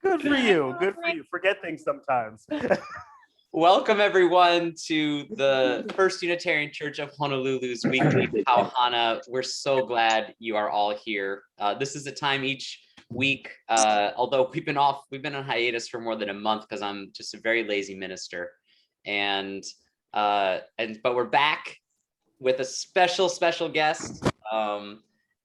Good for you. Good for you. Forget things sometimes. Welcome, everyone, to the First Unitarian Church of Honolulu's weekly Pau Hana. We're so glad you are all here. This is a time each week, although we've been on hiatus for more than a month because I'm just a very lazy minister. But we're back with a special guest,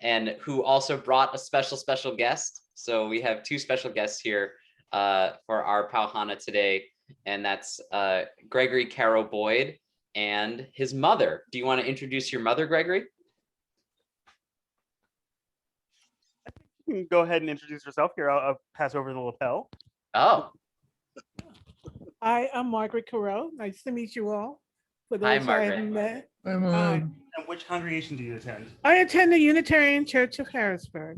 and who also brought a special guest. So we have two special guests here for our Pau Hana today, and that's Gregory Carrow-Boyd and his mother. Do you want to introduce your mother, Gregory? You can go ahead and introduce yourself here. I'll pass over the lapel. Oh. Hi, I'm Margaret Carrow. Nice to meet you all. For those Hi, Margaret. I haven't met. And which congregation do you attend? I attend the Unitarian Church of Harrisburg.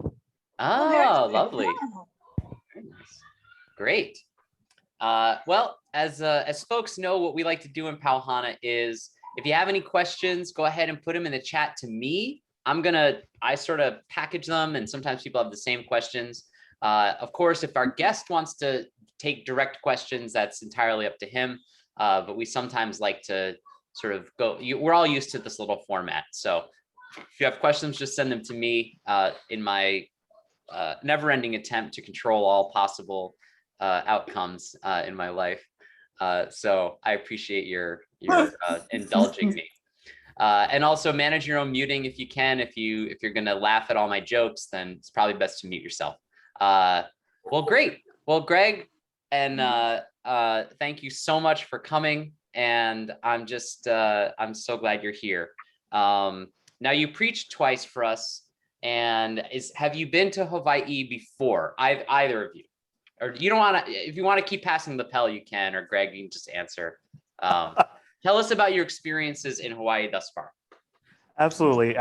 Oh, lovely. Very nice. Great. Well, as folks know, what we like to do in Pau Hana is, if you have any questions, go ahead and put them in the chat to me. I sort of package them, and sometimes people have the same questions. Of course, if our guest wants to take direct questions, that's entirely up to him. But we sometimes like to sort of we're all used to this little format. So if you have questions, just send them to me in my never-ending attempt to control all possible outcomes in my life. So I appreciate your indulging me. And also manage your own muting if you can. If you're gonna laugh at all my jokes, then it's probably best to mute yourself. Well, great. Well, Greg, and thank you so much for coming. And I'm so glad you're here. Now, you preached twice for us. And have you been to Hawaii before? Either of you? Or you don't want to, if you want to keep passing the lapel, you can, or Greg, you can just answer. Tell us about your experiences in Hawaii thus far. Absolutely.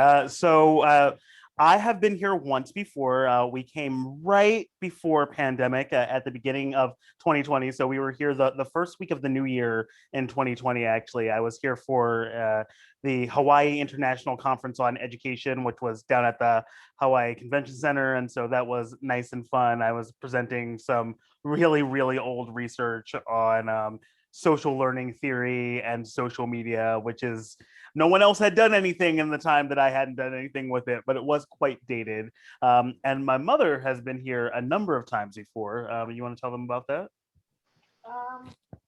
I have been here once before. We came right before pandemic at the beginning of 2020. So we were here the first week of the new year in 2020, actually. I was here for the Hawaii International Conference on Education, which was down at the Hawaii Convention Center. And so that was nice and fun. I was presenting some really, really old research on social learning theory and social media, which is, no one else had done anything in the time that I hadn't done anything with it, but it was quite dated. And my mother has been here a number of times before. You want to tell them about that?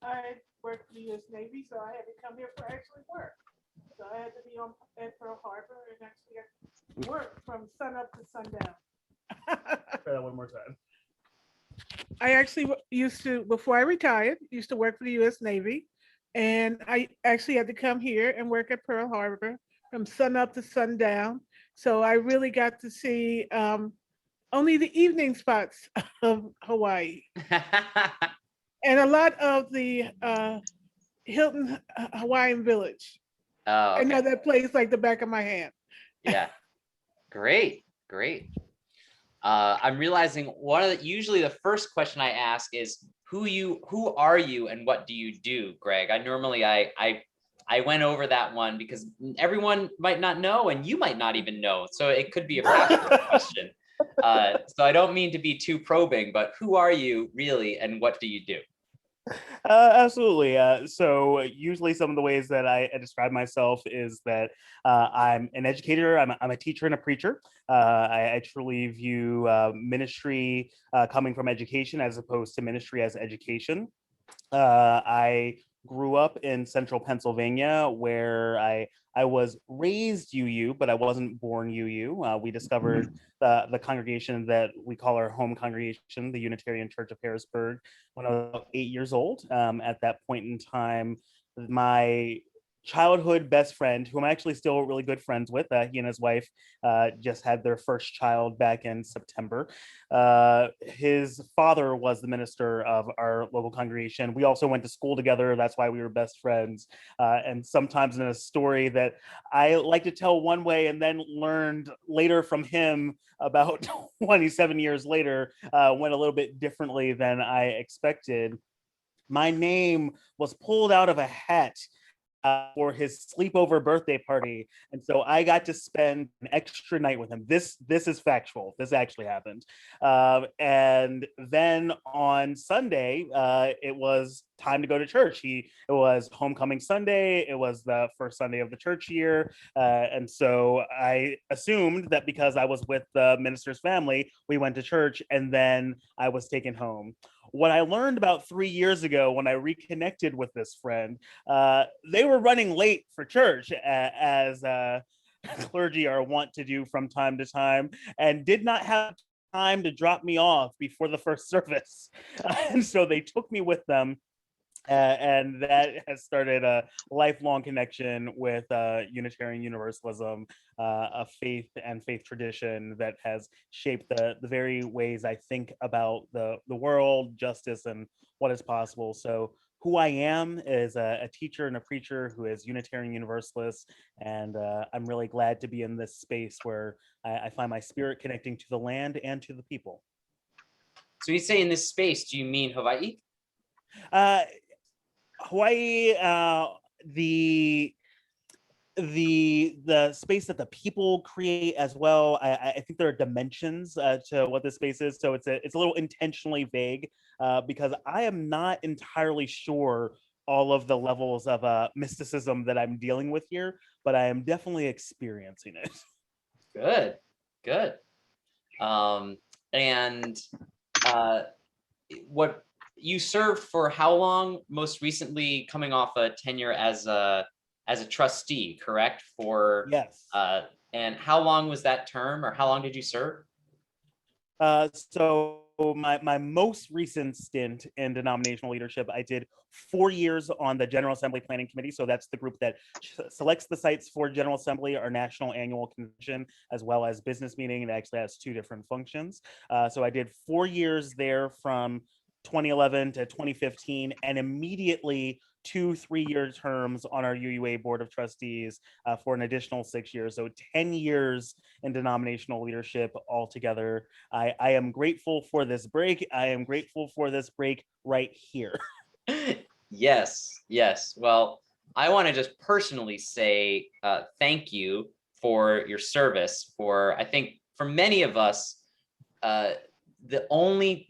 I worked for the U.S. Navy, so I had to come here for actually work. So I had to be at Pearl Harbor and actually work from sun up to sundown. Try that one more time. I actually before I retired, used to work for the U.S. Navy. And I actually had to come here and work at Pearl Harbor from sun up to sundown. So I really got to see only the evening spots of Hawaii. And a lot of the Hilton Hawaiian Village. Oh, okay. I know that place like the back of my hand. Yeah, great. I'm realizing usually the first question I ask is, who are you and what do you do, Greg? I went over that one because everyone might not know, and you might not even know. So it could be a passionate question. So I don't mean to be too probing, but who are you really and what do you do? Absolutely. So usually some of the ways that I describe myself is that I'm an educator, I'm a teacher and a preacher. I truly view ministry coming from education as opposed to ministry as education. I grew up in central Pennsylvania, where I was raised UU, but I wasn't born UU. We discovered the congregation that we call our home congregation, the Unitarian Church of Harrisburg, when I was about 8 years old. At that point in time, my childhood best friend, who I'm actually still really good friends with, he and his wife just had their first child back in September. His father was the minister of our local congregation. We also went to school together. That's why we were best friends. And sometimes in a story that I like to tell one way and then learned later from him about 27 years later, went a little bit differently than I expected. My name was pulled out of a hat for his sleepover birthday party, and so I got to spend an extra night with him. This is factual. This actually happened. And then on Sunday, it was time to go to church. It was homecoming Sunday. It was the first Sunday of the church year, and so I assumed that because I was with the minister's family, we went to church, and then I was taken home. What I learned about 3 years ago when I reconnected with this friend, they were running late for church, as clergy are wont to do from time to time, and did not have time to drop me off before the first service. And so they took me with them. And that has started a lifelong connection with Unitarian Universalism, a faith tradition that has shaped the very ways I think about the world, justice, and what is possible. So who I am is a teacher and a preacher who is Unitarian Universalist, and I'm really glad to be in this space where I find my spirit connecting to the land and to the people. So you say in this space, do you mean Hawaii? Hawaii, the space that the people create as well. I think there are dimensions to what this space is, so it's a little intentionally vague, because I am not entirely sure all of the levels of mysticism that I'm dealing with here, but I am definitely experiencing it. Good. And what you served for how long? Most recently, coming off a tenure as a trustee, correct? Yes. And how long was that term, or how long did you serve? So my most recent stint in denominational leadership, I did 4 years on the General Assembly Planning Committee. So that's the group that selects the sites for General Assembly, our national annual convention, as well as business meeting. It actually has two different functions. So I did 4 years there from 2011 to 2015, and immediately 2 3-year terms on our UUA Board of Trustees for an additional 6 years. So 10 years in denominational leadership altogether. I am grateful for this break. I am grateful for this break right here. Yes. Well, I want to just personally say thank you for your service. I think for many of us, not the only,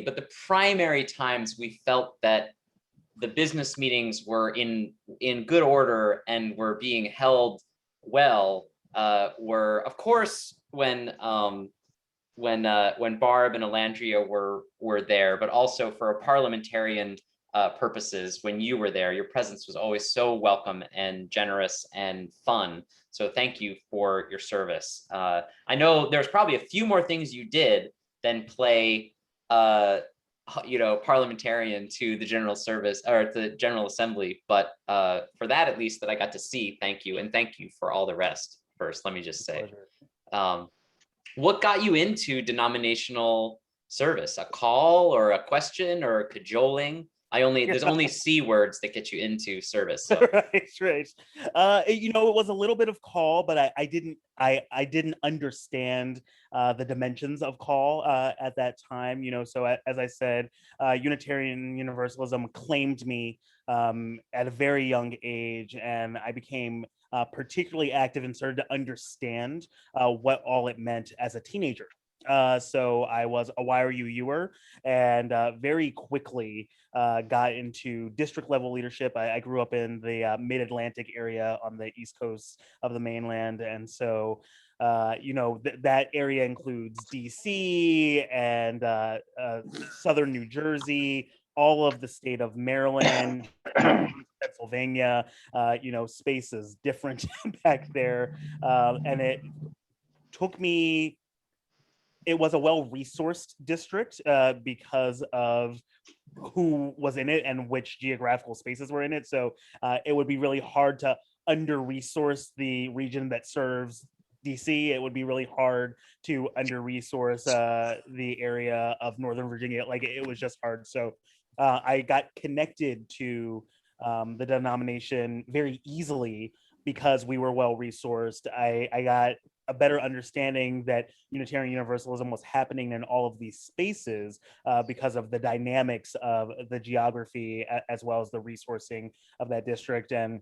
but the primary times we felt that the business meetings were in good order and were being held well were, of course, when Barb and Elandria were there, but also for parliamentarian purposes when you were there. Your presence was always so welcome and generous and fun. So thank you for your service. I know there's probably a few more things you did than play parliamentarian to the general service or to the General Assembly, but for that, at least, that I got to see, thank you. And thank you for all the rest. First, let me just say, what got you into denominational service? A call or a question or cajoling? There's only C words that get you into service. So. Right. It was a little bit of call, but I didn't understand the dimensions of call at that time. So as I said, Unitarian Universalism claimed me at a very young age, and I became particularly active and started to understand what all it meant as a teenager. So I was a YRU-er, and very quickly got into district level leadership. I grew up in the mid-Atlantic area on the east coast of the mainland, and so that area includes DC and southern New Jersey, all of the state of Maryland, Pennsylvania. Space is different back there, and it was a well-resourced district because of who was in it and which geographical spaces were in it. So it would be really hard to under-resource the region that serves DC. It would be really hard to under-resource the area of Northern Virginia. Like, it was just hard. So I got connected to the denomination very easily because we were well-resourced. I got a better understanding that Unitarian Universalism was happening in all of these spaces because of the dynamics of the geography as well as the resourcing of that district. And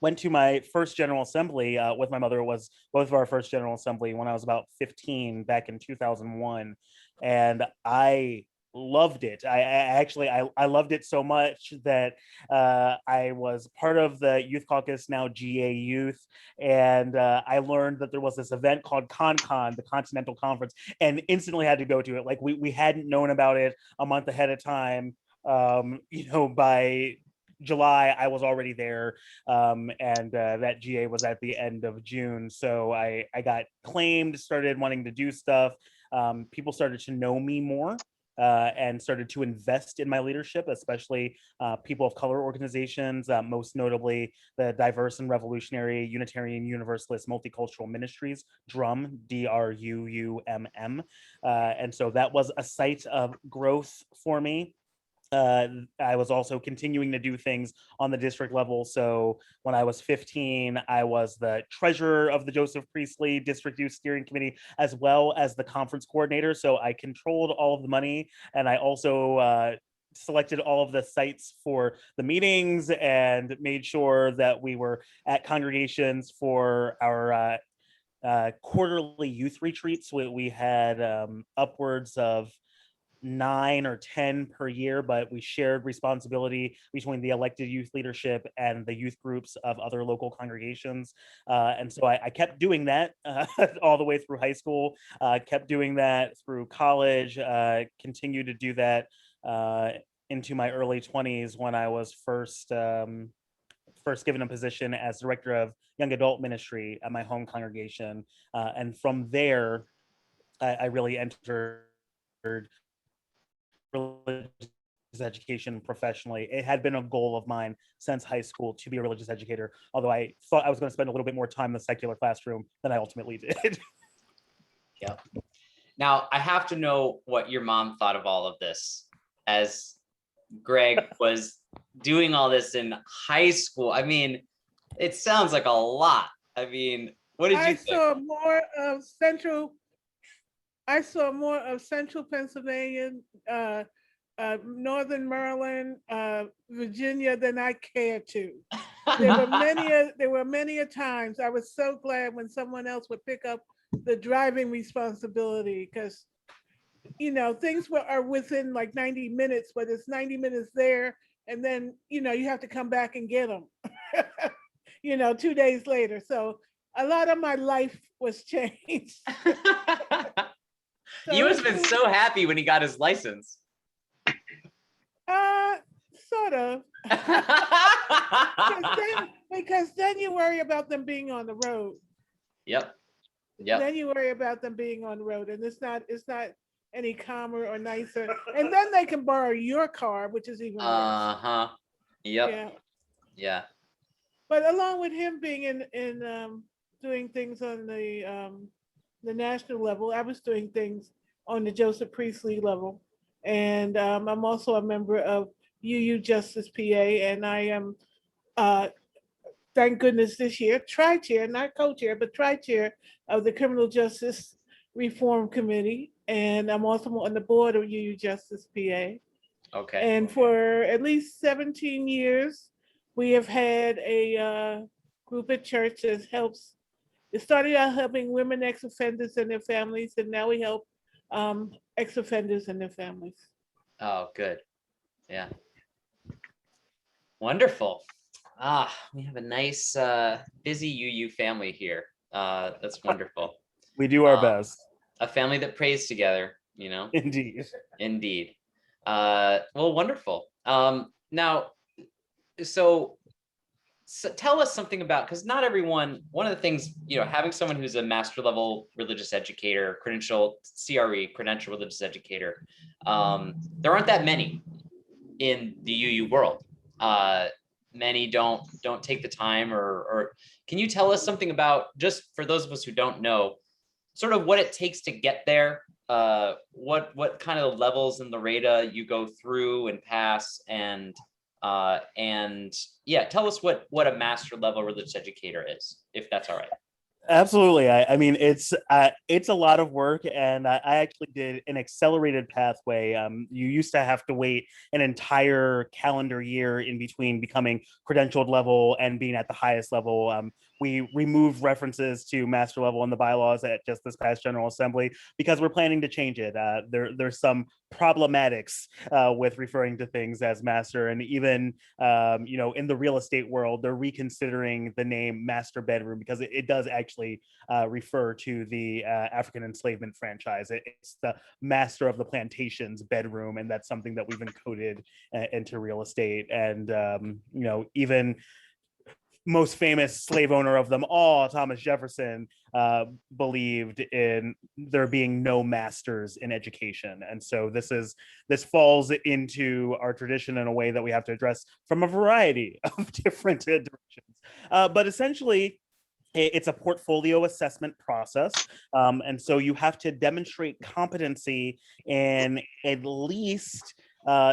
went to my first General Assembly with my mother. It was both of our first General Assembly when I was about 15 back in 2001. And I loved it. I loved it so much that I was part of the Youth Caucus, now GA Youth, and I learned that there was this event called ConCon, the Continental Conference, and instantly had to go to it. Like we hadn't known about it a month ahead of time. By July, I was already there, and that GA was at the end of June. So I got claimed, started wanting to do stuff. People started to know me more. And started to invest in my leadership, especially people of color organizations, most notably the Diverse and Revolutionary Unitarian Universalist Multicultural Ministries, DRUM, DRUUMM. And so that was a site of growth for me. I was also continuing to do things on the district level. So when I was 15, I was the treasurer of the Joseph Priestley District Youth Steering Committee, as well as the conference coordinator. So I controlled all of the money, and I also selected all of the sites for the meetings and made sure that we were at congregations for our quarterly youth retreats. We had upwards of 9 or 10 per year, but we shared responsibility between the elected youth leadership and the youth groups of other local congregations. And so I kept doing that all the way through high school, kept doing that through college, continued to do that into my early 20s when I was first given a position as director of young adult ministry at my home congregation. And from there, I really entered religious education professionally. It had been a goal of mine since high school to be a religious educator, although I thought I was going to spend a little bit more time in the secular classroom than I ultimately did. Yeah. Now, I have to know what your mom thought of all of this as Greg was doing all this in high school. I mean, it sounds like a lot. I mean, what did you think? I saw more of central Pennsylvania, northern Maryland, Virginia than I cared to. There were many a times I was so glad when someone else would pick up the driving responsibility, because things are within like 90 minutes, but it's 90 minutes there, and then you have to come back and get them 2 days later. So a lot of my life was changed. He must have been so happy when he got his license. Sort of. because then you worry about them being on the road. Yep. Then you worry about them being on the road, and it's not any calmer or nicer. And then they can borrow your car, which is even worse. Yep. Yeah. But along with him being in doing things on the national level, I was doing things on the Joseph Priestley level. And I'm also a member of UU Justice PA, and I am, thank goodness this year, tri-chair, not co-chair, but tri-chair of the Criminal Justice Reform Committee. And I'm also on the board of UU Justice PA. Okay. And for at least 17 years, we have had a group at church that helps. It started out helping women ex-offenders and their families, and now we help ex-offenders and their families. Oh, good. Yeah. Wonderful. We have a nice, busy UU family here. That's wonderful. We do our best. A family that prays together, Indeed. Indeed. Well, wonderful. Now, so tell us something about, because not everyone, one of the things, having someone who's a master level religious educator, credential religious educator, there aren't that many in the UU world. Many don't take the time, or can you tell us something about, just for those of us who don't know, sort of what it takes to get there, what kind of levels in the RADA you go through and pass, and yeah, tell us what a master level religious educator is, if that's all right. Absolutely. I mean, it's a lot of work, and I actually did an accelerated pathway. You used to have to wait an entire calendar year in between becoming credentialed level and being at the highest level. We removed references to master level in the bylaws at just this past General Assembly because we're planning to change it. There's some problematics with referring to things as master, and even in the real estate world, they're reconsidering the name master bedroom because it does actually refer to the African enslavement franchise. It's the master of the plantation's bedroom, and that's something that we've encoded into real estate. And even most famous slave owner of them all, Thomas Jefferson, believed in there being no masters in education, and so this falls into our tradition in a way that we have to address from a variety of different directions. But essentially, it's a portfolio assessment process. And so you have to demonstrate competency in at least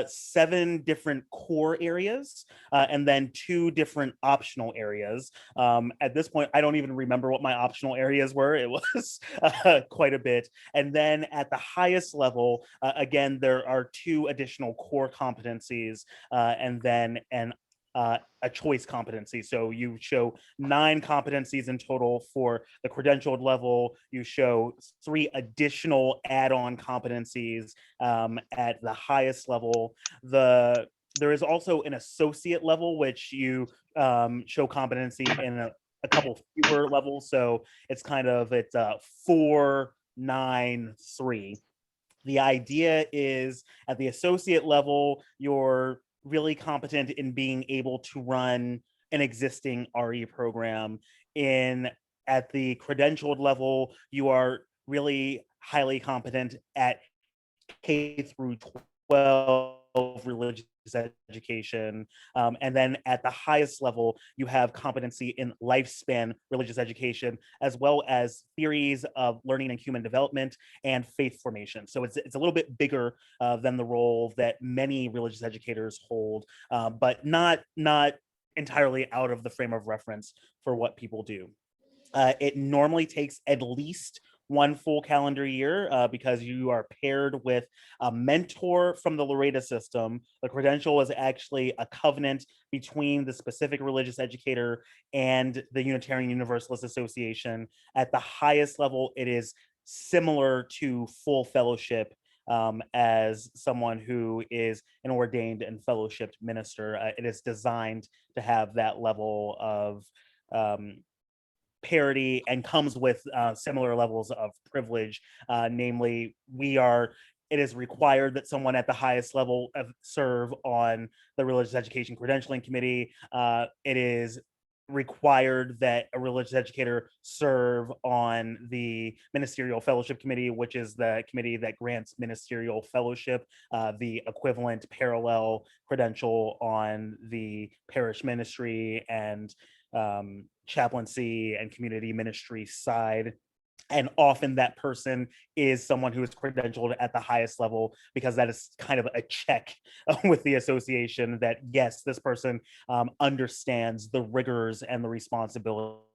7 different core areas and then 2 different optional areas. At this point, I don't even remember what my optional areas were. It was quite a bit. And then at the highest level, again, there are 2 additional core competencies and then a choice competency. So you show 9 competencies in total for the credentialed level. You show 3 additional add-on competencies at the highest level. There is also an associate level, which you show competency in a couple fewer levels. So it's 4, 9, 3. The idea is at the associate level, you're really competent in being able to run an existing RE program. In At the credentialed level, you are really highly competent at K through 12 religious education. And then at the highest level, you have competency in lifespan religious education, as well as theories of learning and human development and faith formation. So it's a little bit bigger than the role that many religious educators hold, but not entirely out of the frame of reference for what people do. It normally takes at least 1 full calendar year because you are paired with a mentor from the Loretta system. The credential is actually a covenant between the specific religious educator and the Unitarian Universalist Association. At the highest level, it is similar to full fellowship as someone who is an ordained and fellowshipped minister. It is designed to have that level of parity and comes with similar levels of privilege. Namely, it is required that someone at the highest level serve on the religious education credentialing committee. It is required that a religious educator serve on the ministerial fellowship committee, which is the committee that grants ministerial fellowship, the equivalent parallel credential on the parish ministry and chaplaincy and community ministry side. And often that person is someone who is credentialed at the highest level because that is kind of a check with the association that, yes, this person understands the rigors and the responsibilities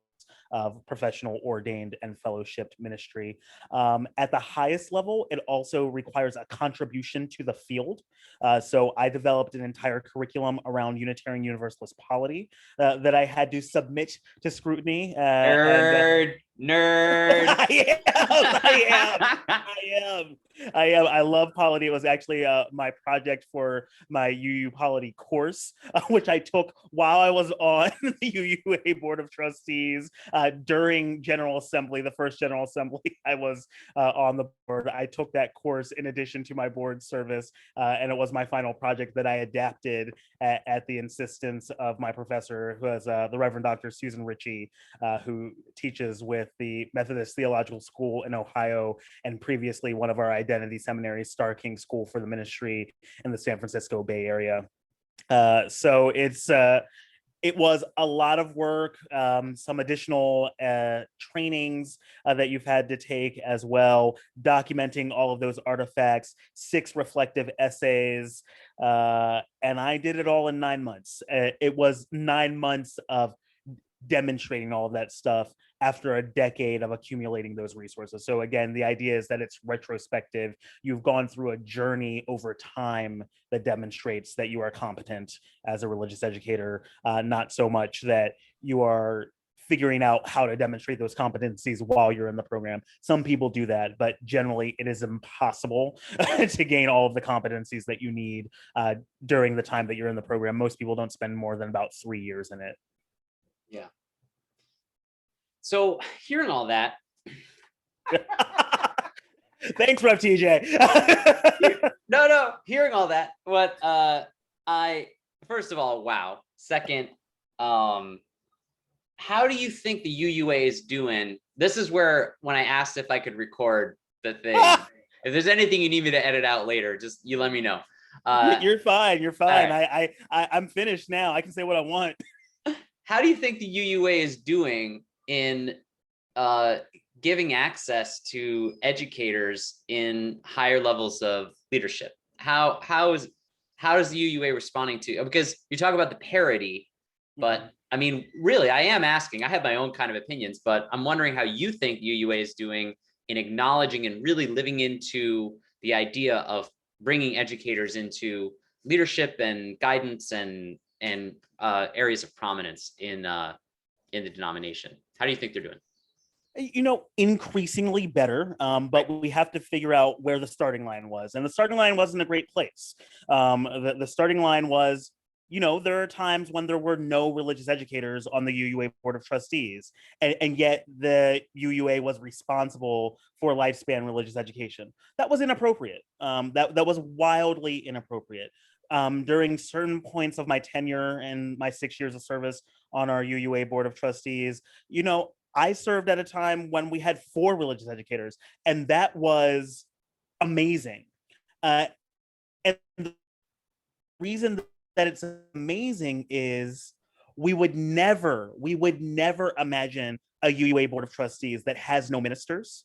of professional, ordained, and fellowshipped ministry. At the highest level, it also requires a contribution to the field. So I developed an entire curriculum around Unitarian Universalist polity that I had to submit to scrutiny. Nerd. I am. I love polity. It was actually my project for my UU polity course, which I took while I was on the UUA Board of Trustees during General Assembly, the first General Assembly I was on the board. I took that course in addition to my board service, and it was my final project that I adapted at the insistence of my professor, who is the Reverend Dr. Susan Ritchie, who teaches with the Methodist Theological School in Ohio, and previously one of our identity seminaries, Star King School for the Ministry in the San Francisco Bay Area. So it was a lot of work, some additional trainings that you've had to take as well, documenting all of those artifacts, 6 reflective essays, and I did it all in 9 months. It was 9 months of demonstrating all of that stuff after a decade of accumulating those resources. So again, the idea is that it's retrospective. You've gone through a journey over time that demonstrates that you are competent as a religious educator, not so much that you are figuring out how to demonstrate those competencies while you're in the program. Some people do that, but generally it is impossible to gain all of the competencies that you need during the time that you're in the program. Most people don't spend more than about 3 years in it. Yeah. So hearing all that. Thanks, Rev TJ. No, hearing all that, what first of all, wow. Second, how do you think the UUA is doing? This is where, when I asked if I could record the thing, if there's anything you need me to edit out later, just you let me know. You're fine. You're fine. Right. I'm finished now. I can say what I want. How do you think the UUA is doing in giving access to educators in higher levels of leadership? How is the UUA responding to? Because you talk about the parity, but I mean, really, I am asking. I have my own kind of opinions, but I'm wondering how you think the UUA is doing in acknowledging and really living into the idea of bringing educators into leadership and guidance and areas of prominence in the denomination. How do you think they're doing? You know, increasingly better, but we have to figure out where the starting line was, and the starting line wasn't a great place. The starting line was, you know, there are times when there were no religious educators on the UUA Board of Trustees, and yet the UUA was responsible for lifespan religious education. That was inappropriate. That was wildly inappropriate. During certain points of my tenure and my 6 years of service on our UUA Board of Trustees, you know, I served at a time when we had 4 religious educators, and that was amazing. And the reason that it's amazing is we would never imagine a UUA Board of Trustees that has no ministers,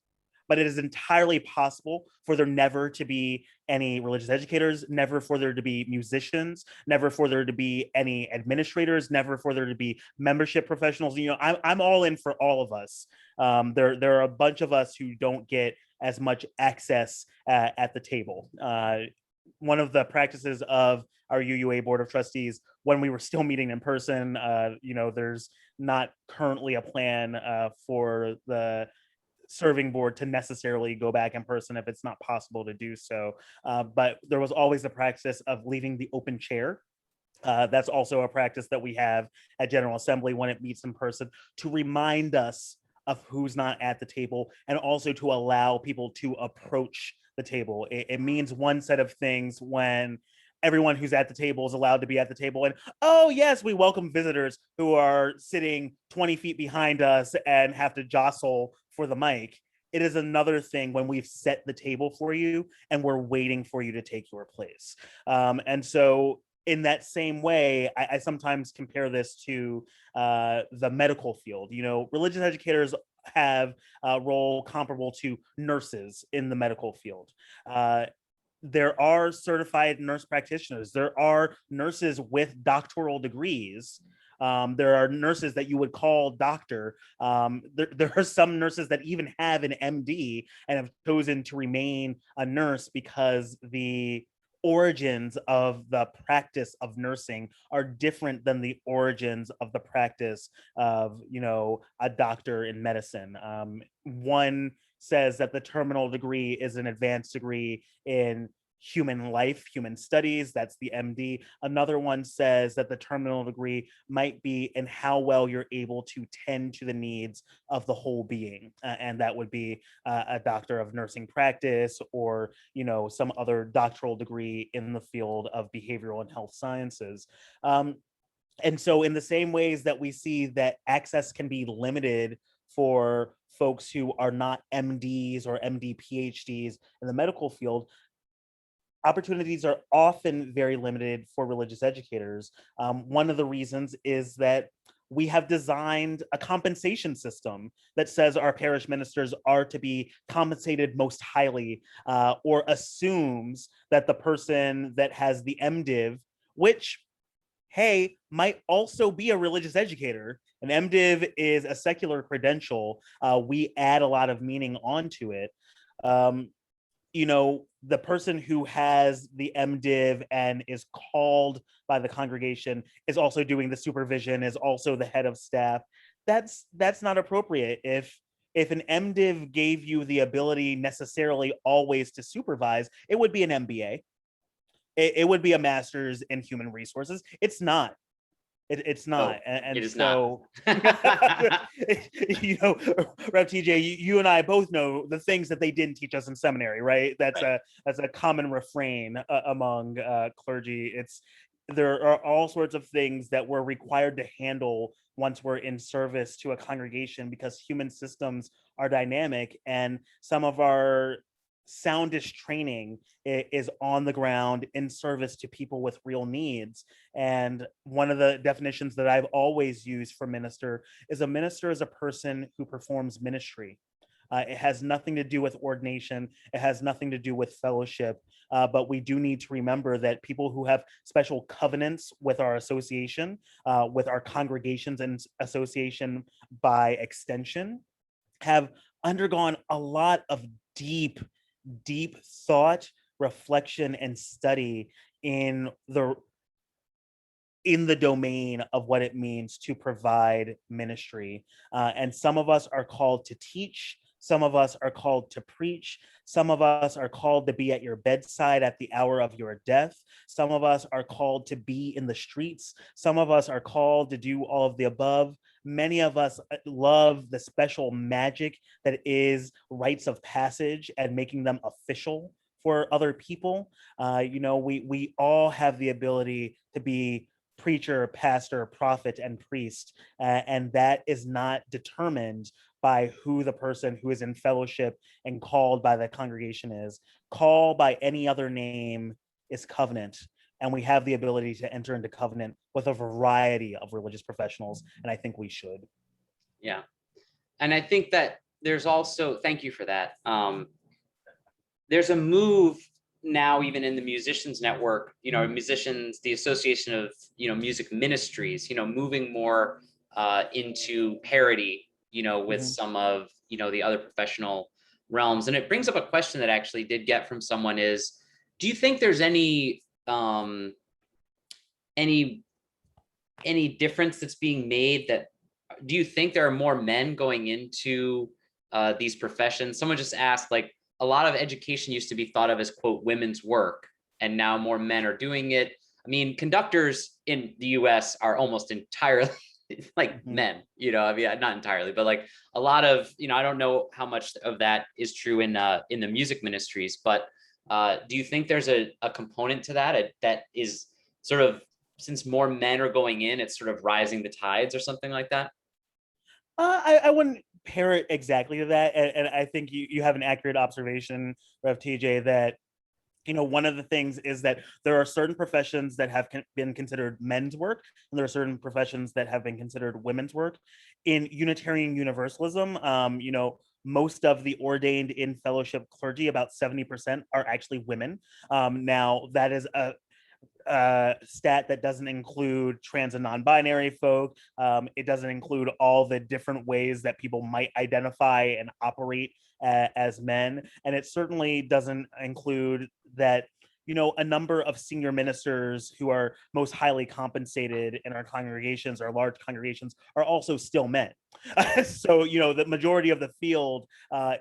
but it is entirely possible for there never to be any religious educators, never for there to be musicians, never for there to be any administrators, never for there to be membership professionals. You know, I'm all in for all of us. There are a bunch of us who don't get as much access at the table. One of the practices of our UUA Board of Trustees, when we were still meeting in person, you know, there's not currently a plan for the serving board to necessarily go back in person if it's not possible to do so. But there was always the practice of leaving the open chair. That's also a practice that we have at General Assembly when it meets in person, to remind us of who's not at the table, and also to allow people to approach the table. It means one set of things when everyone who's at the table is allowed to be at the table, and oh yes, we welcome visitors who are sitting 20 feet behind us and have to jostle for the mic. It is another thing when we've set the table for you and we're waiting for you to take your place. And so in that same way, I sometimes compare this to the medical field. You know, religious educators have a role comparable to nurses in the medical field. There are certified nurse practitioners. There are nurses with doctoral degrees. There are nurses that you would call doctor. There are some nurses that even have an MD and have chosen to remain a nurse because the origins of the practice of nursing are different than the origins of the practice of, you know, a doctor in medicine. One says that the terminal degree is an advanced degree in human life, human studies, that's the MD. Another one says that the terminal degree might be in how well you're able to tend to the needs of the whole being, and that would be a doctor of nursing practice, or, you know, some other doctoral degree in the field of behavioral and health sciences. And so in the same ways that we see that access can be limited for folks who are not MDs or MD PhDs in the medical field, opportunities are often very limited for religious educators. One of the reasons is that we have designed a compensation system that says our parish ministers are to be compensated most highly, or assumes that the person that has the MDiv, which hey, might also be a religious educator. An MDiv is a secular credential. We add a lot of meaning onto it. Um, the person who has the MDiv and is called by the congregation is also doing the supervision, is also the head of staff. That's not appropriate. If an MDiv gave you the ability necessarily always to supervise, it would be an MBA. It would be a master's in human resources. It's not. It's Oh, not. And it is not. so, Rev TJ, you and I both know the things that they didn't teach us in seminary, right? That's Right. a common refrain among clergy. There are all sorts of things that we're required to handle once we're in service to a congregation, because human systems are dynamic, and some of our soundest training is on the ground in service to people with real needs. And one of the definitions that I've always used for minister is a person who performs ministry. It has nothing to do with ordination. It has nothing to do with fellowship. But we do need to remember that people who have special covenants with our association, with our congregations and association by extension, have undergone a lot of deep thought, reflection, and study in the domain of what it means to provide ministry. And some of us are called to teach. Some of us are called to preach. Some of us are called to be at your bedside at the hour of your death. Some of us are called to be in the streets. Some of us are called to do all of the above. Many of us love the special magic that is rites of passage and making them official for other people. We all have the ability to be preacher, pastor, prophet, and priest. And that is not determined by who the person who is in fellowship and called by the congregation is. Call by any other name is covenant. And we have the ability to enter into covenant with a variety of religious professionals. And I think we should. Yeah. And I think that there's also, thank you for that. There's a move now, even in the musicians network, musicians, the association of, music ministries, moving more into parity, with some of, the other professional realms. And it brings up a question that I actually did get from someone is, do you think there's any difference that's being made that, do you think there are more men going into these professions? Someone just asked, like, a lot of education used to be thought of as, quote, women's work, and now more men are doing it. I mean, conductors in the US are almost entirely like men, I mean, not entirely, but like a lot of, I don't know how much of that is true in the music ministries, but do you think there's a component to that that is sort of, since more men are going in, it's sort of rising the tides or something like that? I wouldn't pair it exactly to that. And I think you have an accurate observation, Rev TJ, that one of the things is that there are certain professions that have been considered men's work, and there are certain professions that have been considered women's work. In Unitarian Universalism, most of the ordained in fellowship clergy, about 70%, are actually women. Now, that is a stat that doesn't include trans and non-binary folk. It doesn't include all the different ways that people might identify and operate as men. And it certainly doesn't include that, a number of senior ministers who are most highly compensated in our congregations, our large congregations, are also still men. So, the majority of the field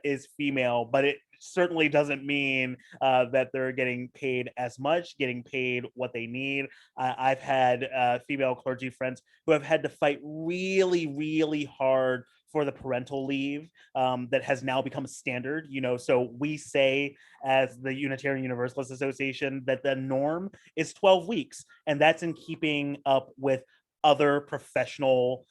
is female, but it certainly doesn't mean that they're getting paid as much, getting paid what they need. I've had female clergy friends who have had to fight really, really hard for the parental leave that has now become standard. So we say, as the Unitarian Universalist Association, that the norm is 12 weeks, and that's in keeping up with other professional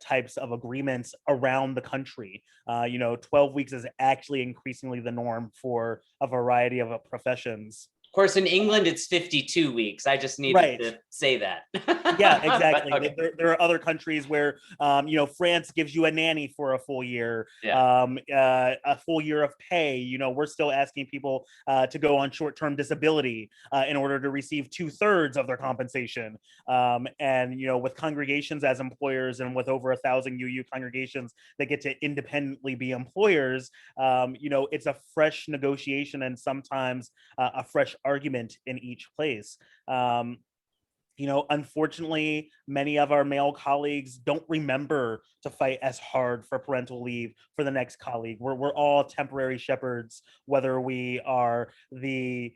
types of agreements around the country. 12 weeks is actually increasingly the norm for a variety of professions. Of course, in England, it's 52 weeks. I just needed Right. to say that. Yeah, exactly. Okay. There are other countries where, France gives you a nanny for a full year, Yeah. a full year of pay. We're still asking people to go on short-term disability in order to receive 2/3 of their compensation. And, with congregations as employers and with over 1,000 UU congregations that get to independently be employers, it's a fresh negotiation and sometimes a fresh argument in each place. Unfortunately, many of our male colleagues don't remember to fight as hard for parental leave for the next colleague. We're all temporary shepherds, whether we are the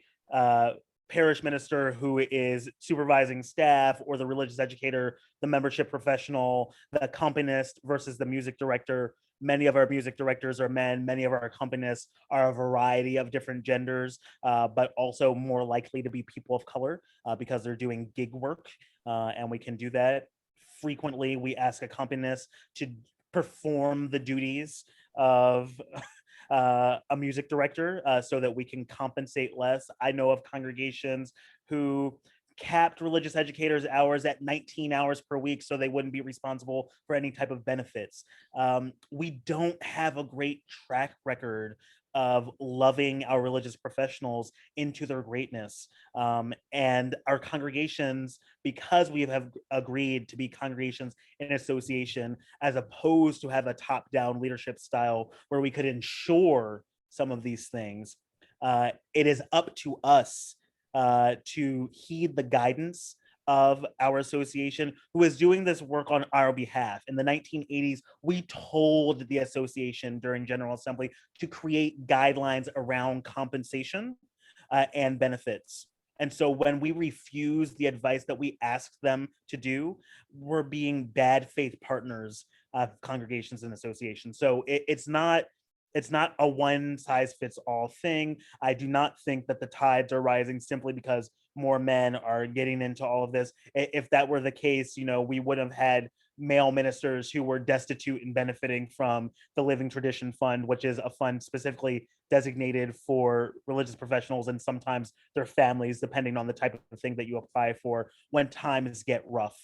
parish minister who is supervising staff, or the religious educator, the membership professional, the accompanist versus the music director. Many of our music directors are men. Many of our accompanists are a variety of different genders, but also more likely to be people of color because they're doing gig work, and we can do that. Frequently, we ask accompanists to perform the duties of a music director so that we can compensate less. I know of congregations who capped religious educators' hours at 19 hours per week so they wouldn't be responsible for any type of benefits. We don't have a great track record of loving our religious professionals into their greatness. And our congregations, because we have agreed to be congregations in association, as opposed to have a top-down leadership style where we could ensure some of these things, it is up to us to heed the guidance of our association, who is doing this work on our behalf. In the 1980s, we told the association during General Assembly to create guidelines around compensation and benefits. And so when we refuse the advice that we asked them to do, we're being bad faith partners of congregations and associations. So it's not a one size fits all thing. I do not think that the tides are rising simply because more men are getting into all of this. If that were the case, we would have had male ministers who were destitute and benefiting from the Living Tradition Fund, which is a fund specifically designated for religious professionals and sometimes their families, depending on the type of thing that you apply for, when times get rough.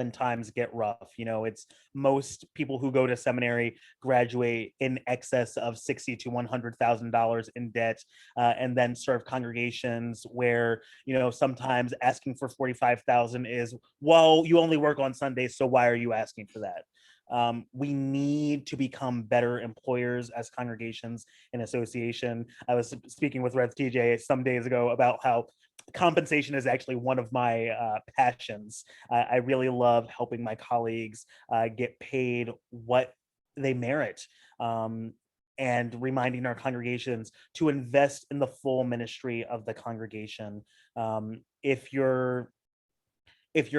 It's most people who go to seminary graduate in excess of $60,000 to $100,000 in debt, and then serve congregations where sometimes asking for 45,000 is, well, you only work on Sundays, so why are you asking for that? We need to become better employers as congregations and association. I was speaking with Rev TJ some days ago about how compensation is actually one of my passions. I really love helping my colleagues get paid what they merit, and reminding our congregations to invest in the full ministry of the congregation. If you're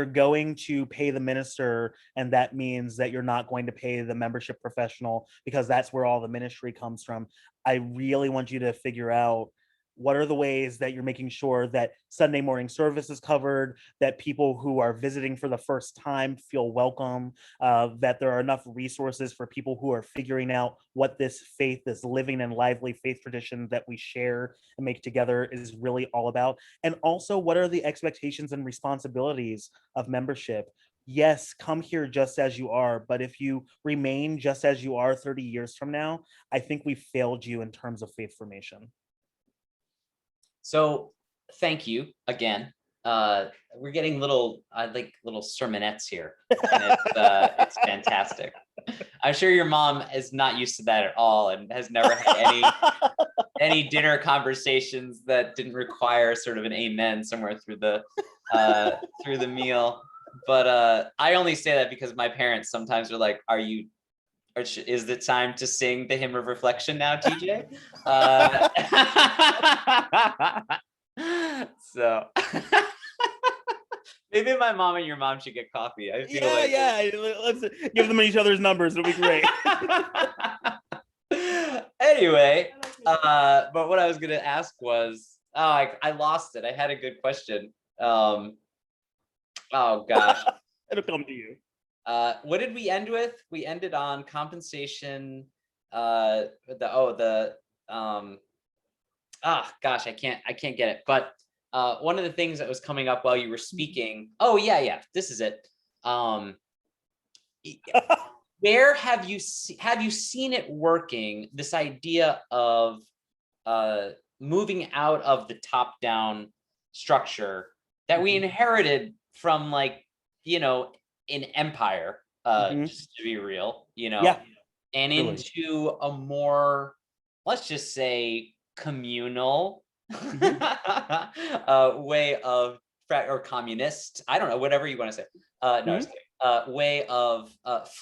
going to pay the minister, and that means that you're not going to pay the membership professional because that's where all the ministry comes from, I really want you to figure out what are the ways that you're making sure that Sunday morning service is covered, that people who are visiting for the first time feel welcome, that there are enough resources for people who are figuring out what this faith, this living and lively faith tradition that we share and make together is really all about. And also, what are the expectations and responsibilities of membership? Yes, come here just as you are, but if you remain just as you are 30 years from now, I think we failed you in terms of faith formation. So thank you again. We're getting little sermonettes here. And it's fantastic. I'm sure your mom is not used to that at all and has never had any dinner conversations that didn't require sort of an amen somewhere through the meal. But I only say that because my parents sometimes are like, is it time to sing the hymn of reflection now, TJ? So maybe my mom and your mom should get coffee. I feel let's give them each other's numbers. It'll be great. Anyway, but what I was gonna ask was, I lost it. I had a good question. Oh gosh. It'll come to you. What did we end with? We ended on compensation. gosh, I can't get it. But one of the things that was coming up while you were speaking, oh yeah, this is it. Where have you seen it working, this idea of moving out of the top down structure that we inherited from, like, an empire, just to be real, Yeah, and truly. into a more, let's just say, communal way of, or communist, I don't know, whatever you want to say. No, just kidding. Way of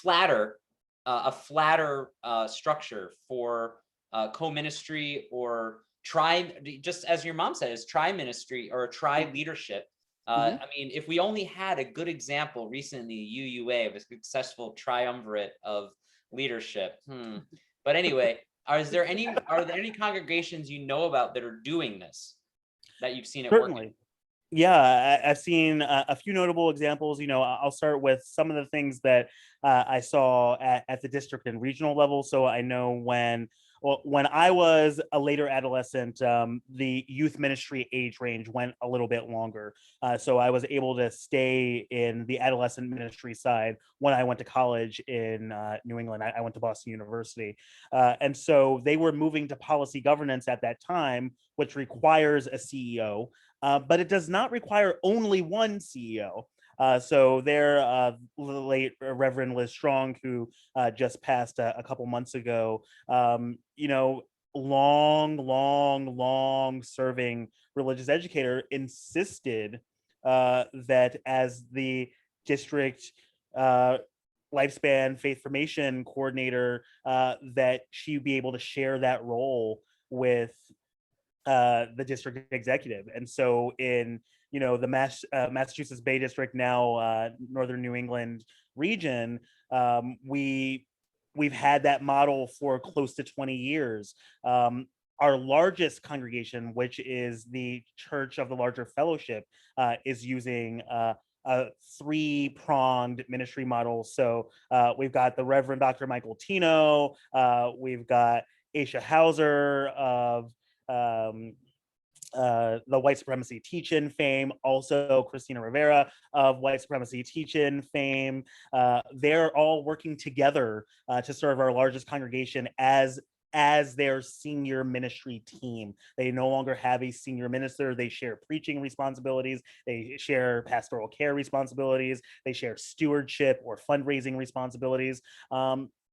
flatter, a flatter structure for co-ministry or tri, just as your mom said, is tri-ministry or tri-leadership. I mean, if we only had a good example recently, UUA, of a successful triumvirate of leadership. But anyway, are there any congregations you know about that are doing this, that you've seen it Certainly. working? Yeah, I've seen a few notable examples. I'll start with some of the things that I saw at the district and regional level. So I know when I was a later adolescent, the youth ministry age range went a little bit longer. So I was able to stay in the adolescent ministry side when I went to college in New England. I went to Boston University. And so they were moving to policy governance at that time, which requires a CEO. But it does not require only one CEO. So there, late Reverend Liz Strong, who just passed a couple months ago, long serving religious educator, insisted that as the district lifespan faith formation coordinator, that she be able to share that role with the district executive. And so in the Massachusetts Bay District, now Northern New England region, we've had that model for close to 20 years. Our largest congregation, which is the Church of the Larger Fellowship, is using a three-pronged ministry model. So we've got the Reverend Dr. Michael Tino, we've got Aisha Hauser of the white supremacy teach-in fame, also Christina Rivera of white supremacy teach-in fame. They're all working together to serve our largest congregation as their senior ministry team. They no longer have a senior minister. They share preaching responsibilities. They share pastoral care responsibilities. They share stewardship or fundraising responsibilities.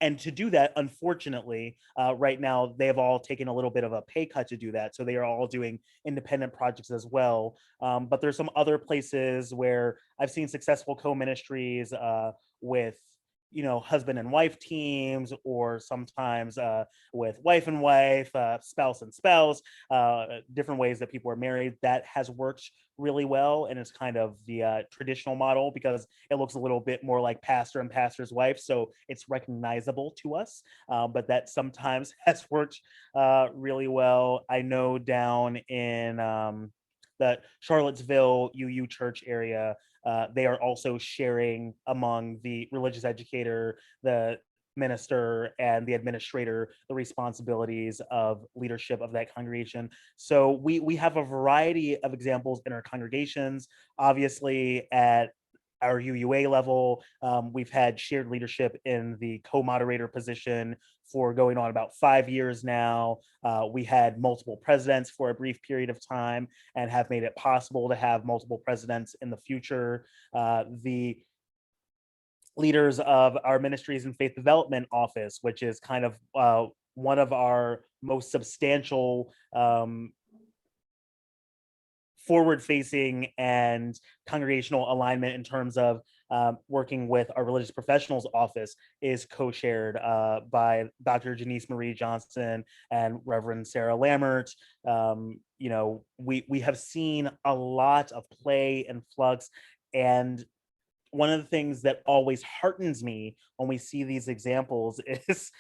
And to do that, unfortunately, right now, they have all taken a little bit of a pay cut to do that. So they are all doing independent projects as well. But there's some other places where I've seen successful co-ministries with husband and wife teams, or sometimes with wife and wife, spouse and spouse, different ways that people are married. That has worked really well, and it's kind of the traditional model because it looks a little bit more like pastor and pastor's wife, so it's recognizable to us. But that sometimes has worked really well. I know down in the Charlottesville UU Church area, they are also sharing among the religious educator, the minister, and the administrator the responsibilities of leadership of that congregation. So we have a variety of examples in our congregations. Obviously, at our UUA level, we've had shared leadership in the co-moderator position for going on about 5 years now. We had multiple presidents for a brief period of time and have made it possible to have multiple presidents in the future. The leaders of our Ministries and Faith Development Office, which is kind of one of our most substantial forward-facing and congregational alignment in terms of working with our religious professionals office, is co-shared by Dr. Janice Marie Johnson and Reverend Sarah Lammert. We have seen a lot of play and flux, and one of the things that always heartens me when we see these examples is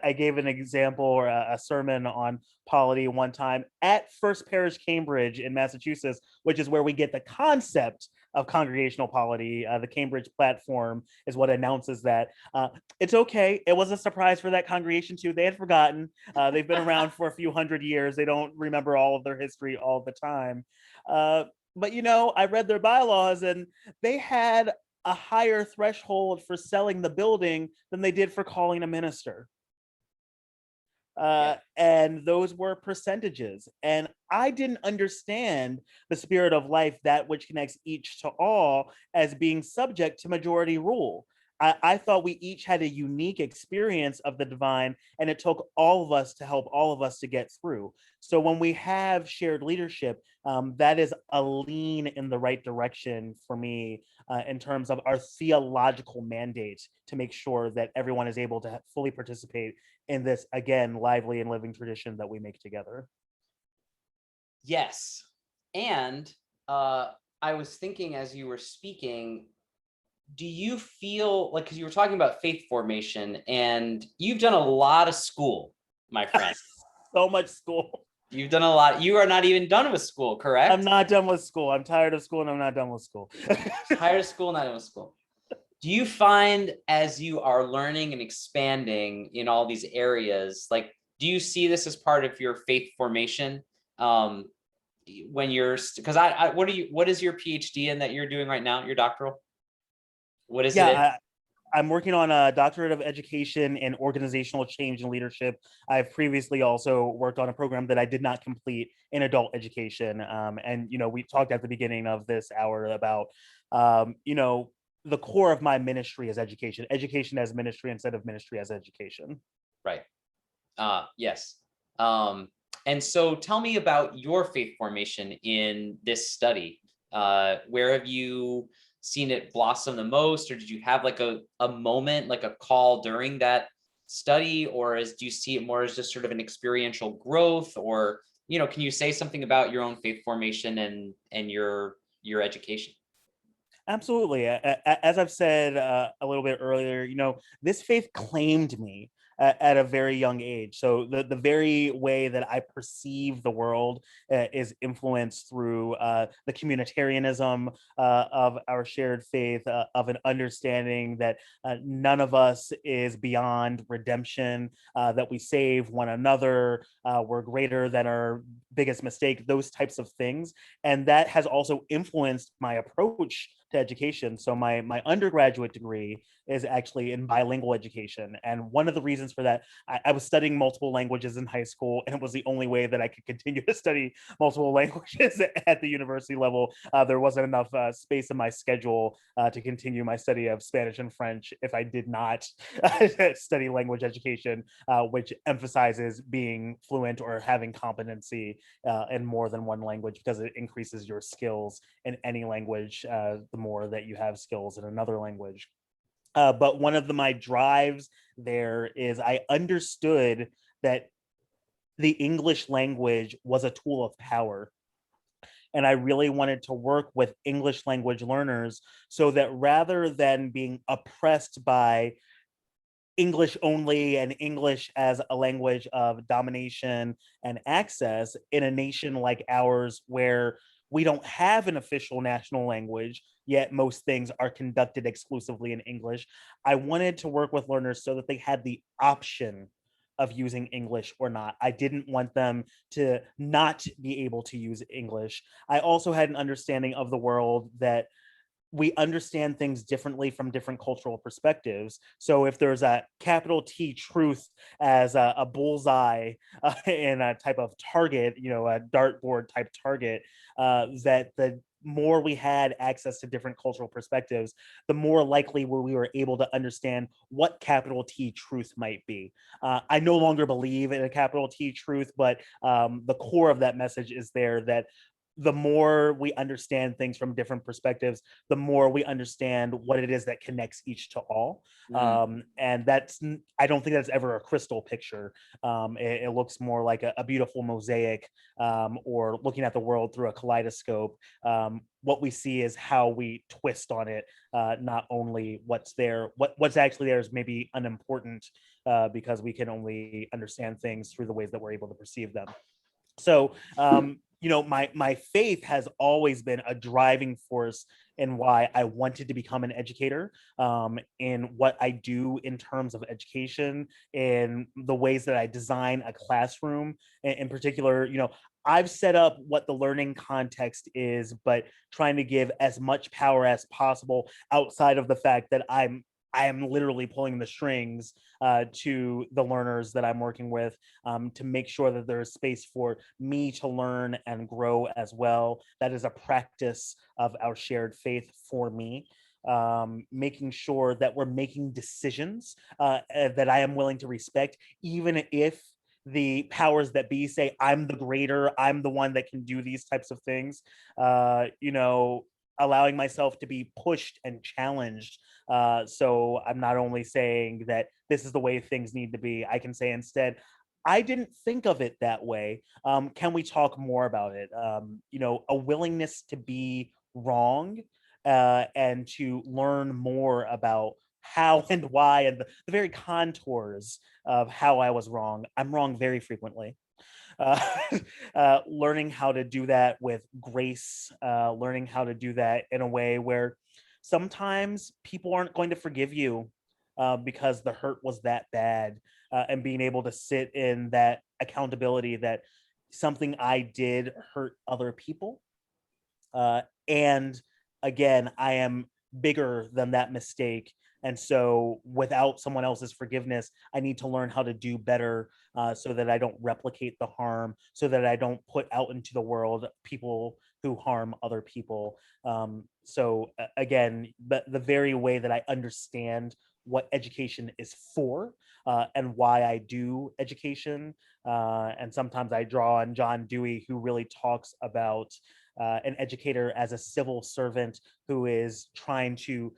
I gave an example or a sermon on polity one time at First Parish Cambridge in Massachusetts, which is where we get the concept of congregational polity. The Cambridge platform is what announces that. It's okay. It was a surprise for that congregation too. They had forgotten. They've been around for a few hundred years. They don't remember all of their history all the time. But I read their bylaws, and they had a higher threshold for selling the building than they did for calling a minister. And those were percentages. And I didn't understand the spirit of life, that which connects each to all, as being subject to majority rule. I thought we each had a unique experience of the divine, and it took all of us to help all of us to get through. So when we have shared leadership, that is a lean in the right direction for me, in terms of our theological mandate to make sure that everyone is able to fully participate in this, again, lively and living tradition that we make together. Yes. And I was thinking as you were speaking, do you feel like, because you were talking about faith formation, and you've done a lot of school, my friend. So much school. You've done a lot. You are not even done with school, correct? I'm not done with school. I'm tired of school, and I'm not done with school. Tired of school, not done with school. Do you find, as you are learning and expanding in all these areas, like, do you see this as part of your faith formation? When you're, because what is your PhD in that you're doing right now, your doctoral? What is it? I'm working on a doctorate of education in organizational change and leadership. I've previously also worked on a program that I did not complete in adult education. And we talked at the beginning of this hour about, the core of my ministry is education as ministry instead of ministry as education. Right. Yes. And so tell me about your faith formation in this study. Where have you seen it blossom the most, or did you have like a moment, like a call during that study, or do you see it more as just sort of an experiential growth, or can you say something about your own faith formation and your education? Absolutely. As I've said a little bit earlier, this faith claimed me at a very young age. So the very way that I perceive the world is influenced through the communitarianism of our shared faith, of an understanding that none of us is beyond redemption, that we save one another, we're greater than our biggest mistake, those types of things. And that has also influenced my approach to education. So my undergraduate degree is actually in bilingual education. And one of the reasons for that, I was studying multiple languages in high school, and it was the only way that I could continue to study multiple languages at the university level. There wasn't enough space in my schedule to continue my study of Spanish and French if I did not study language education, which emphasizes being fluent or having competency in more than one language, because it increases your skills in any language the more that you have skills in another language. But one of my drives there is I understood that the English language was a tool of power. And I really wanted to work with English language learners so that rather than being oppressed by English only and English as a language of domination and access in a nation like ours, where we don't have an official national language, yet most things are conducted exclusively in English, I wanted to work with learners so that they had the option of using English or not. I didn't want them to not be able to use English. I also had an understanding of the world that we understand things differently from different cultural perspectives. So if there's a capital T truth as a bullseye in a type of target, a dartboard type target, that the more we had access to different cultural perspectives, the more likely we were able to understand what capital T truth might be. I no longer believe in a capital T truth, but the core of that message is there, that the more we understand things from different perspectives, the more we understand what it is that connects each to all. And I don't think that's ever a crystal picture. It looks more like a beautiful mosaic, or looking at the world through a kaleidoscope. What we see is how we twist on it, not only what's there. What's actually there is maybe unimportant, because we can only understand things through the ways that we're able to perceive them. So my faith has always been a driving force and why I wanted to become an educator, in what I do in terms of education, in the ways that I design a classroom. In particular, I've set up what the learning context is, but trying to give as much power as possible outside of the fact that I am literally pulling the strings to the learners that I'm working with, to make sure that there is space for me to learn and grow as well. That is a practice of our shared faith for me. Making sure that we're making decisions that I am willing to respect, even if the powers that be say I'm the greater, I'm the one that can do these types of things. Allowing myself to be pushed and challenged. So I'm not only saying that this is the way things need to be, I can say instead, I didn't think of it that way. Can we talk more about it? A willingness to be wrong, and to learn more about how and why, and the very contours of how I was wrong. I'm wrong very frequently. uh, Learning how to do that with grace, learning how to do that in a way where sometimes people aren't going to forgive you because the hurt was that bad, and being able to sit in that accountability that something I did hurt other people. And again, I am bigger than that mistake. And so, without someone else's forgiveness, I need to learn how to do better, so that I don't replicate the harm, so that I don't put out into the world people who harm other people. Again, the very way that I understand what education is for, and why I do education. And sometimes I draw on John Dewey, who really talks about an educator as a civil servant who is trying to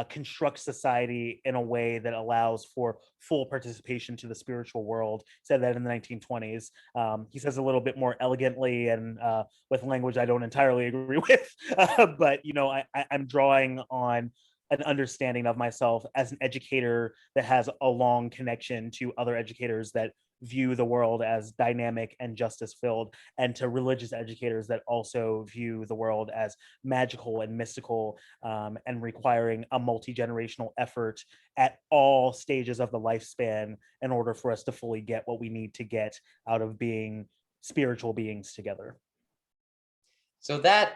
construct society in a way that allows for full participation to the spiritual world. Said that in the 1920s. He says a little bit more elegantly and with language I don't entirely agree with, but I'm drawing on an understanding of myself as an educator that has a long connection to other educators that view the world as dynamic and justice filled, and to religious educators that also view the world as magical and mystical, and requiring a multi-generational effort at all stages of the lifespan in order for us to fully get what we need to get out of being spiritual beings together. So that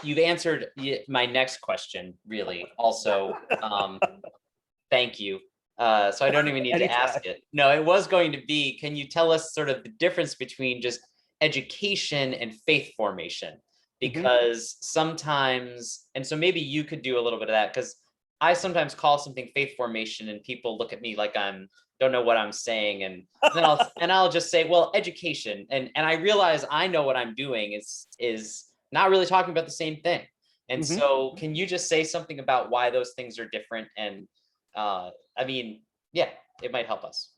you've answered my next question, really. Also, thank you. So I don't even need to ask it. No, it was going to be, can you tell us sort of the difference between just education and faith formation? Because sometimes, and so maybe you could do a little bit of that, because I sometimes call something faith formation and people look at me like I'm don't know what I'm saying, and then I'll just say, well, education, and I realize I know what I'm doing is not really talking about the same thing. And so can you just say something about why those things are different? And I mean, yeah, it might help us.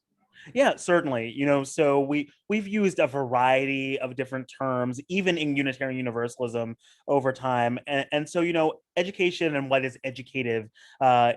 Yeah, certainly. So we've used a variety of different terms, even in Unitarian Universalism over time, and so education and what is educative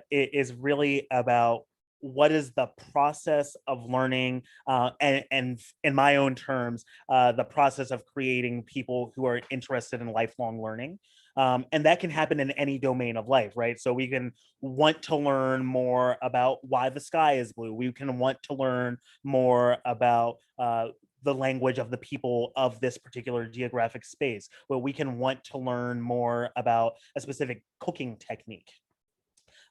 is really about what is the process of learning, and in my own terms, the process of creating people who are interested in lifelong learning. And that can happen in any domain of life, right? So we can want to learn more about why the sky is blue. We can want to learn more about the language of the people of this particular geographic space, where we can want to learn more about a specific cooking technique.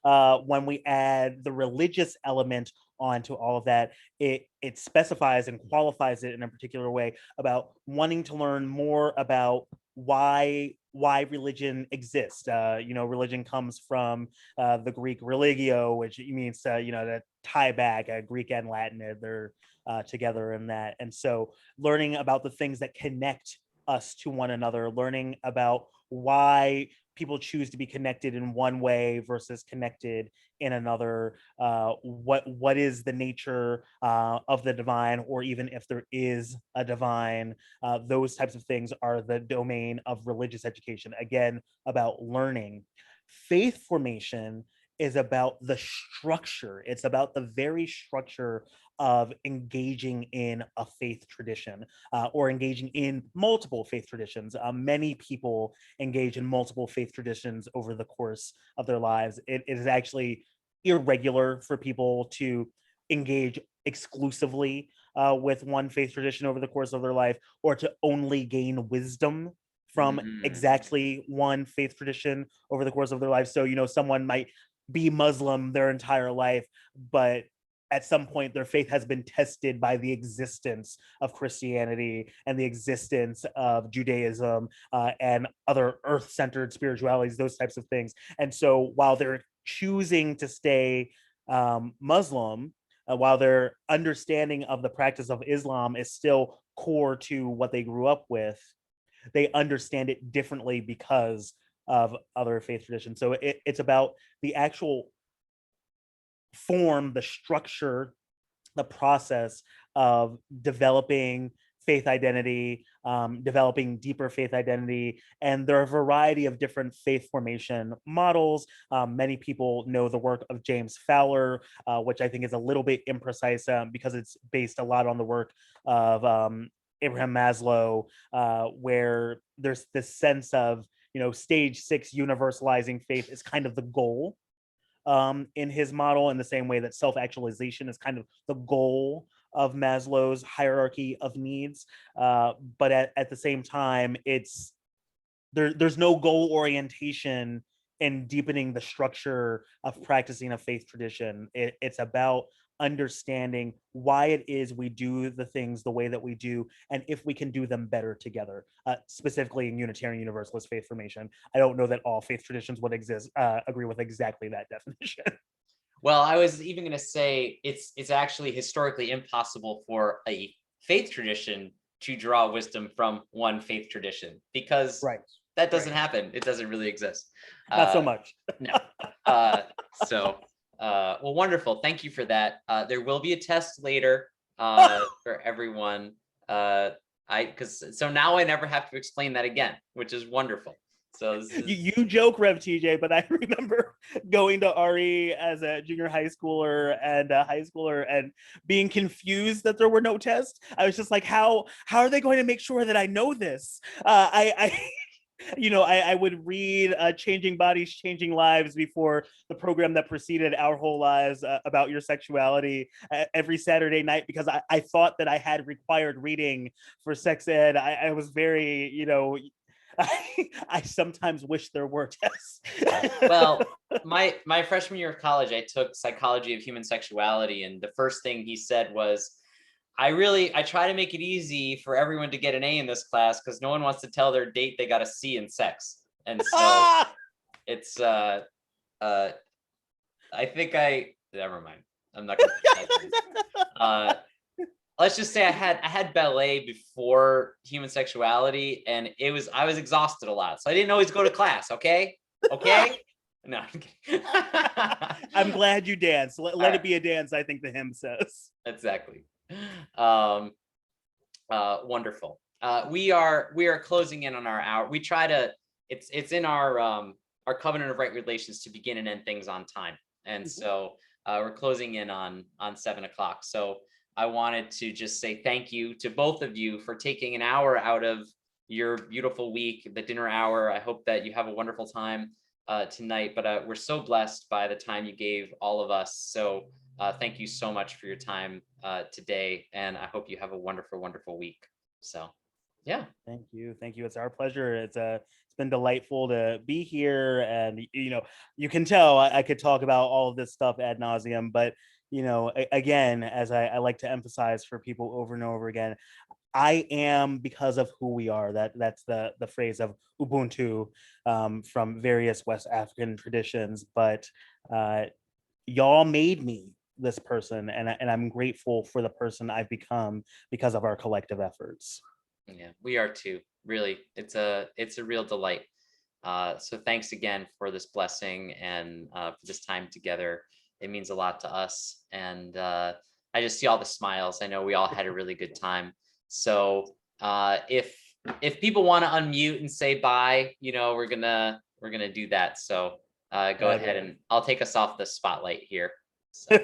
When we add the religious element onto all of that, it specifies and qualifies it in a particular way about wanting to learn more about why religion exists. Religion comes from the Greek religio, which means to tie back Greek and Latin. They're together in that, and so learning about the things that connect us to one another, learning about why people choose to be connected in one way versus connected in another. What is the nature of the divine, or even if there is a divine? Those types of things are the domain of religious education. Again, about learning. Faith formation is about the structure. It's about the very structure of engaging in a faith tradition, or engaging in multiple faith traditions. Many people engage in multiple faith traditions over the course of their lives. It is actually irregular for people to engage exclusively with one faith tradition over the course of their life, or to only gain wisdom from exactly one faith tradition over the course of their life. So, someone might be Muslim their entire life, but at some point their faith has been tested by the existence of Christianity and the existence of Judaism, and other earth-centered spiritualities, those types of things. And so while they're choosing to stay Muslim, while their understanding of the practice of Islam is still core to what they grew up with, they understand it differently because of other faith traditions. So it's about the actual form, the structure, the process of developing faith identity, developing deeper faith identity. And there are a variety of different faith formation models. Many people know the work of James Fowler, which I think is a little bit imprecise, because it's based a lot on the work of Abraham Maslow, where there's this sense of, stage 6 universalizing faith is kind of the goal in his model, in the same way that self-actualization is kind of the goal of Maslow's hierarchy of needs. But at the same time, there's no goal orientation in deepening the structure of practicing a faith tradition. It's about understanding why it is we do the things the way that we do, and if we can do them better together, specifically in Unitarian Universalist faith formation. I don't know that all faith traditions would agree with exactly that definition. Well, I was even going to say it's actually historically impossible for a faith tradition to draw wisdom from one faith tradition, because Right. that doesn't happen. It doesn't really exist. Not so much. No. Well, wonderful. Thank you for that. There will be a test later for everyone. So now I never have to explain that again, which is wonderful. So you joke, Rev TJ, but I remember going to RE as a junior high schooler and a high schooler and being confused that there were no tests. I was just like, how are they going to make sure that I know this? I would read Changing Bodies, Changing Lives before the program that preceded Our Whole Lives, about your sexuality, every Saturday night, because I thought that I had required reading for sex ed. I was very, I sometimes wish there were tests. Well, my freshman year of college, I took psychology of human sexuality, and the first thing he said was, I try to make it easy for everyone to get an A in this class because no one wants to tell their date they got a C in sex. And so it's I think never mind. I'm not gonna let's just say I had ballet before human sexuality, and I was exhausted a lot. So I didn't always go to class, okay? No, I'm kidding. I'm glad you danced. Let it be a dance, I think the hymn says. Exactly. Wonderful. We are closing in on our hour. We try to, it's in our covenant of right relations to begin and end things on time. And so we're closing in on 7 o'clock. So I wanted to just say thank you to both of you for taking an hour out of your beautiful week, the dinner hour. I hope that you have a wonderful time tonight, but we're so blessed by the time you gave all of us. So thank you so much for your time today, and I hope you have a wonderful, wonderful week. So, yeah. Thank you. It's our pleasure. It's been delightful to be here, and you can tell I could talk about all of this stuff ad nauseum, but again, as I like to emphasize for people over and over again, I am because of who we are. That's the phrase of Ubuntu, from various West African traditions, but y'all made me this person, and I'm grateful for the person I've become because of our collective efforts. Yeah, we are too. Really, it's a real delight. So thanks again for this blessing and for this time together. It means a lot to us, and I just see all the smiles. I know we all had a really good time. So if people want to unmute and say bye, we're gonna do that. So go ahead and I'll take us off the spotlight here. So.